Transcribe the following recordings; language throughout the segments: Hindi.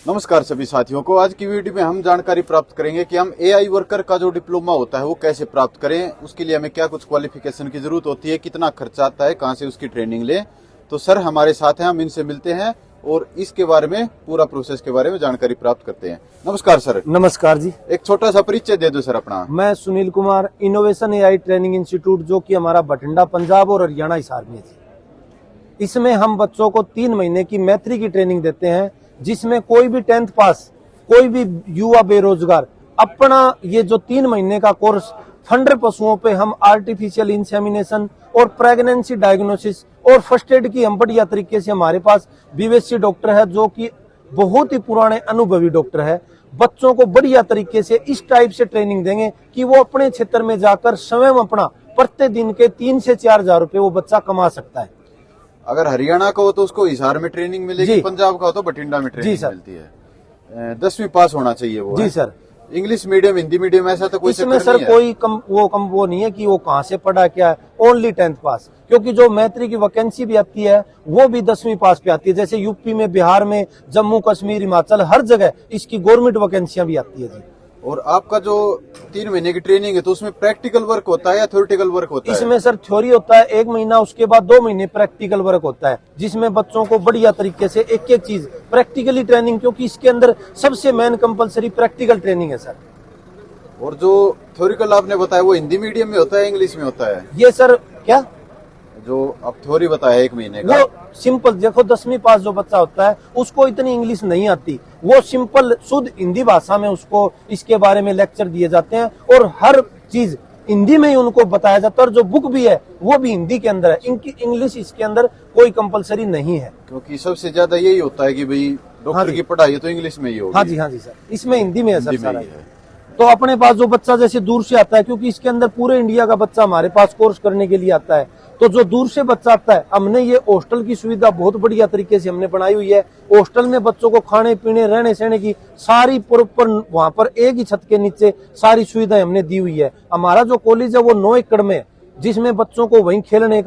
नमस्कार सभी साथियों को। आज की वीडियो में हम जानकारी प्राप्त करेंगे कि हम एआई वर्कर का जो डिप्लोमा होता है वो कैसे प्राप्त करें, उसके लिए हमें क्या कुछ क्वालिफिकेशन की जरूरत होती है, कितना खर्चा आता है, कहां से उसकी ट्रेनिंग लें। तो सर हमारे साथ हैं, हम इनसे मिलते हैं और इसके बारे में पूरा प्रोसेस के बारे में जानकारी प्राप्त करते हैं। नमस्कार सर। नमस्कार जी। एक छोटा सा परिचय दे दो सर अपना। मैं Sunil Kumar, innovation AI training institute, जो कि हमारा बठिंडा पंजाब और हरियाणा हिसार में है जी। इसमें हम बच्चों को 3 महीने की मैत्री की ट्रेनिंग देते हैं, जिसमें कोई भी 10th पास, कोई भी युवा बेरोजगार अपना ये जो 3 महीने का कोर्स फंडर पशुओं पे हम आर्टिफिशियल इंसेमिनेशन और प्रेगनेंसी डायग्नोसिस और फर्स्ट एड की हम बढ़िया तरीके से, हमारे पास बीवेसी डॉक्टर है जो कि बहुत ही पुराने अनुभवी डॉक्टर है, बच्चों को बढ़िया तरीके से इस टाइप से ट्रेनिंग देंगे कि वो अपने क्षेत्र में जाकर स्वयं अपना प्रतिदिन के 3 से 4 हजार रुपए वो बच्चा कमा सकता है। अगर हरियाणा का हो तो उसको हिसार में ट्रेनिंग मिलेगी, पंजाब का हो तो बठिंडा में ट्रेनिंग मिलती है। 10वीं पास होना चाहिए वो। जी sir. English medium, Hindi medium, ऐसा तो कोई इसमें सर कोई वो नहीं है कि वो कहाँ से पढ़ा क्या है, ओनली 10th पास। क्योंकि जो मैत्री की वैकेंसी भी आती है वो भी 10वीं पास पे आती है। जैसे यूपी में, बिहार में, जम्मू कश्मीर, हिमाचल, हर जगह इसकी गवर्नमेंट वैकेंसियां भी आती है जी। और आपका जो 3 महीने की ट्रेनिंग है तो उसमें प्रैक्टिकल वर्क होता है या थ्योरेटिकल वर्क होता है? इसमें सर थ्योरी होता है 1 महीना, उसके बाद 2 महीने प्रैक्टिकल वर्क होता है, जिसमें बच्चों को बढ़िया तरीके से एक एक चीज प्रैक्टिकली ट्रेनिंग, क्योंकि इसके अंदर सबसे मेन कंपलसरी प्रैक्टिकल ट्रेनिंग है सर। और जो थ्योरिकल आपने बताया वो हिंदी मीडियम में होता है, इंग्लिश में होता है? ये सर क्या जो आप थ्योरी बताया 1 महीने का, वो सिंपल देखो, 10वीं पास जो बच्चा होता है उसको इतनी इंग्लिश नहीं आती, वो सिंपल शुद्ध हिंदी भाषा में उसको इसके बारे में लेक्चर दिए जाते हैं और हर चीज हिंदी में ही उनको बताया जाता है। और जो बुक भी है वो भी हिंदी के अंदर है, इनकी इंग्लिश इसके अंदर कोई कंपलसरी नहीं है। क्योंकि सबसे ज्यादा यही होता है कि भाई डॉक्टर की पढ़ाई तो इंग्लिश में ही होगी। हाँ जी सर, इसमें हिंदी में है सर सारा। तो अपने पास जो बच्चा जैसे दूर से आता है, क्योंकि इसके अंदर पूरे इंडिया का बच्चा हमारे पास कोर्स करने के लिए आता है, तो जो दूर से बच्चा आता है, हमने ये हॉस्टल की सुविधा बहुत बढ़िया तरीके से हमने बनाई हुई है। हॉस्टल में बच्चों को खाने पीने, रहने सहने की सारी प्रॉपर वहां पर एक ही छत के नीचे सारी सुविधाएं हमने दी हुई है। हमारा जो कॉलेज है वो 9 एकड़ में, जिसमें बच्चों को वहीं खेलने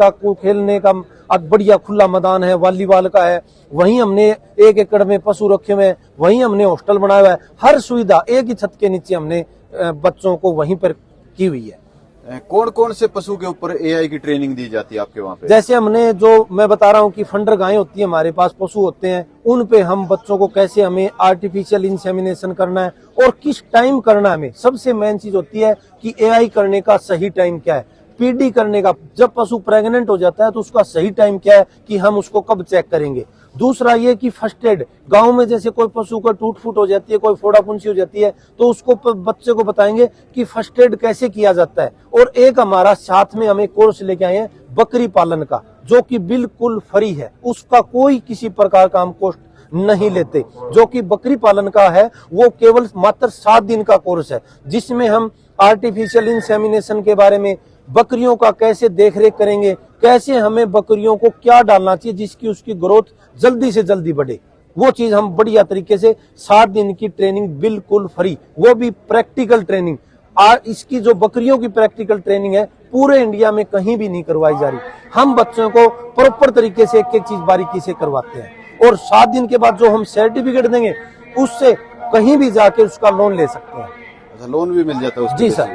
का बढ़िया खुला मैदान है, वॉलीबॉल का है, वहीं हमने 1 एकड़ में पशु रखे हुए हैं, वहीं हमने हॉस्टल बनाया हुआ है। हर सुविधा एक ही छत के नीचे हमने बच्चों को वहीं पर की हुई है। कौन कौन से पशु के ऊपर एआई की ट्रेनिंग दी जाती है आपके वहाँ पे? जैसे हमने जो मैं बता रहा हूँ कि फंडर गायें होती है, हमारे पास पशु होते हैं, उन पे हम बच्चों को कैसे हमें आर्टिफिशियल इंसेमिनेशन करना है और किस टाइम करना है। हमें सबसे मेन चीज होती है कि एआई करने का सही टाइम क्या है, पीडी करने का, जब पशु प्रेग्नेंट हो जाता है तो उसका सही टाइम क्या है कि हम उसको कब चेक करेंगे। दूसरा ये कि फर्स्ट एड, गांव में जैसे कोई पशु को टूट फूट हो जाती है, कोई फोड़ा पुंसी हो जाती है, तो उसको बच्चे को बताएंगे कि फर्स्ट एड कैसे किया जाता है। और एक हमारा साथ में हमें कोर्स लेके आए हैं बकरी पालन का, जो कि बिल्कुल फ्री है, उसका कोई किसी प्रकार का हम कॉस्ट नहीं लेते। जो कि बकरी पालन का है वो केवल मात्र 7 दिन का कोर्स है, जिसमें हम आर्टिफिशियल इंसेमिनेशन के बारे में, बकरियों का कैसे देखरेख करेंगे, कैसे हमें बकरियों को क्या डालना चाहिए जिसकी उसकी ग्रोथ जल्दी से जल्दी बढ़े, वो चीज हम बढ़िया तरीके से 7 दिन की ट्रेनिंग बिल्कुल फ्री, वो भी प्रैक्टिकल ट्रेनिंग। इसकी जो बकरियों की प्रैक्टिकल ट्रेनिंग है पूरे इंडिया में कहीं भी नहीं करवाई जा रही। हम बच्चों को प्रॉपर तरीके से एक एक चीज बारीकी से करवाते हैं और 7 दिन के बाद जो हम सर्टिफिकेट देंगे उससे कहीं भी जाके उसका लोन ले सकते हैं। अच्छा, लोन भी मिल जाता है? जी सर,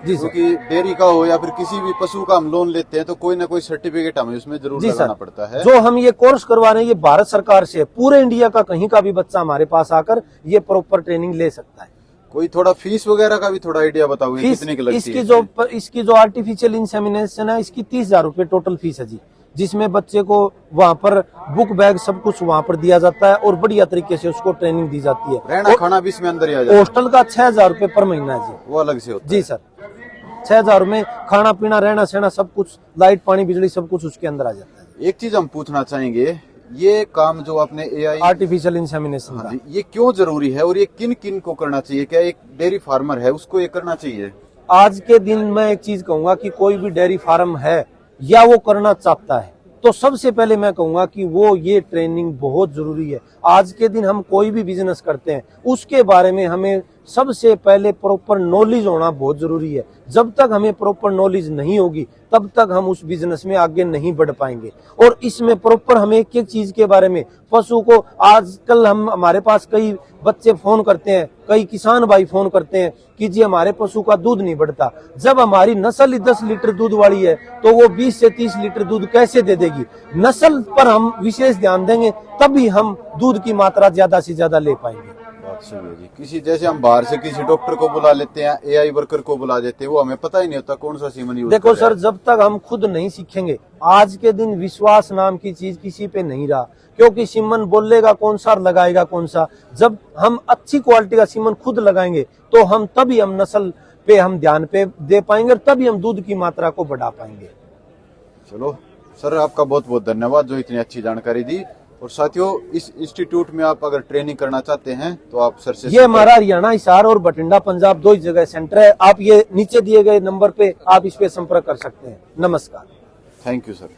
जी सर। क्योंकि डेयरी का हो या फिर किसी भी पशु का हम लोन लेते हैं तो कोई ना कोई सर्टिफिकेट हमें उसमें जरूर लगाना पड़ता है। जो हम ये कोर्स करवा रहे हैं ये भारत सरकार से है, पूरे इंडिया का कहीं का भी बच्चा हमारे पास आकर ये प्रॉपर ट्रेनिंग ले सकता है। कोई थोड़ा फीस वगैरह का भी थोड़ा आइडिया बताओगे कितने की लगती है? इसकी जो आर्टिफिशियल इंसेमिनेशन है इसकी 30 हजार रुपए टोटल फीस है जी, जिसमें बच्चे को वहाँ पर बुक बैग सब कुछ वहाँ पर दिया जाता है और बढ़िया तरीके से उसको ट्रेनिंग दी जाती है। रहना खाना भी इसमें अंदर ही आ जाता है? हॉस्टल का 6 हजार रुपए पर महीना है जी, वो अलग से होता है? जी सर, 6 हजार में खाना पीना, रहना सहना सब कुछ, लाइट पानी बिजली सब कुछ उसके अंदर आ जाता है। एक चीज हम पूछना चाहेंगे, ये काम जो आपने एआई आर्टिफिशियल इंसेमिनेशन का, ये क्यों जरूरी है और ये किन किन को करना चाहिए? क्या एक डेयरी फार्मर है उसको ये करना चाहिए? आज के दिन मैं एक चीज कहूंगा कि कोई भी डेयरी फार्म है या वो करना चाहता है तो सबसे पहले मैं कहूंगा कि वो ये ट्रेनिंग बहुत जरूरी है। आज के दिन हम कोई भी बिजनेस करते हैं उसके बारे में हमें सबसे पहले प्रॉपर नॉलेज होना बहुत जरूरी है। जब तक हमें प्रॉपर नॉलेज नहीं होगी तब तक हम उस बिजनेस में आगे नहीं बढ़ पाएंगे। और इसमें प्रॉपर हमें एक एक चीज के बारे में, पशु को आजकल हम हमारे पास कई बच्चे फोन करते हैं, कई किसान भाई फोन करते हैं कि जी हमारे पशु का दूध नहीं बढ़ता। जब हमारी नस्ल ही 10 लीटर दूध वाली है तो वो 20 से 30 लीटर दूध कैसे दे देगी? नस्ल पर हम विशेष ध्यान देंगे तभी हम दूध की मात्रा ज्यादा से ज्यादा ले पाएंगे। बात सही है जी। किसी जैसे हम बाहर से किसी डॉक्टर को बुला लेते हैं, एआई वर्कर को बुला देते हैं, वो हमें पता ही नहीं होता कौन सा सीमन यूज देखो सर, जब तक हम खुद नहीं सीखेंगे, आज के दिन विश्वास नाम की चीज किसी पे नहीं रहा, क्योंकि सीमन बोलेगा कौन सा और लगाएगा कौन सा। जब हम अच्छी क्वालिटी का सीमन खुद लगाएंगे तो हम तभी हम नस्ल पे हम ध्यान पे दे पाएंगे और तभी हम दूध की मात्रा को बढ़ा पाएंगे। चलो सर, आपका बहुत बहुत धन्यवाद जो इतनी अच्छी जानकारी दी। और साथियों, इस इंस्टीट्यूट में आप अगर ट्रेनिंग करना चाहते हैं तो आप सर से, ये हमारा हरियाणा, हिसार और बठिंडा पंजाब 2 ही जगह सेंटर है। आप ये नीचे दिए गए नंबर पे आप इस पे संपर्क कर सकते हैं। नमस्कार। Thank you sir.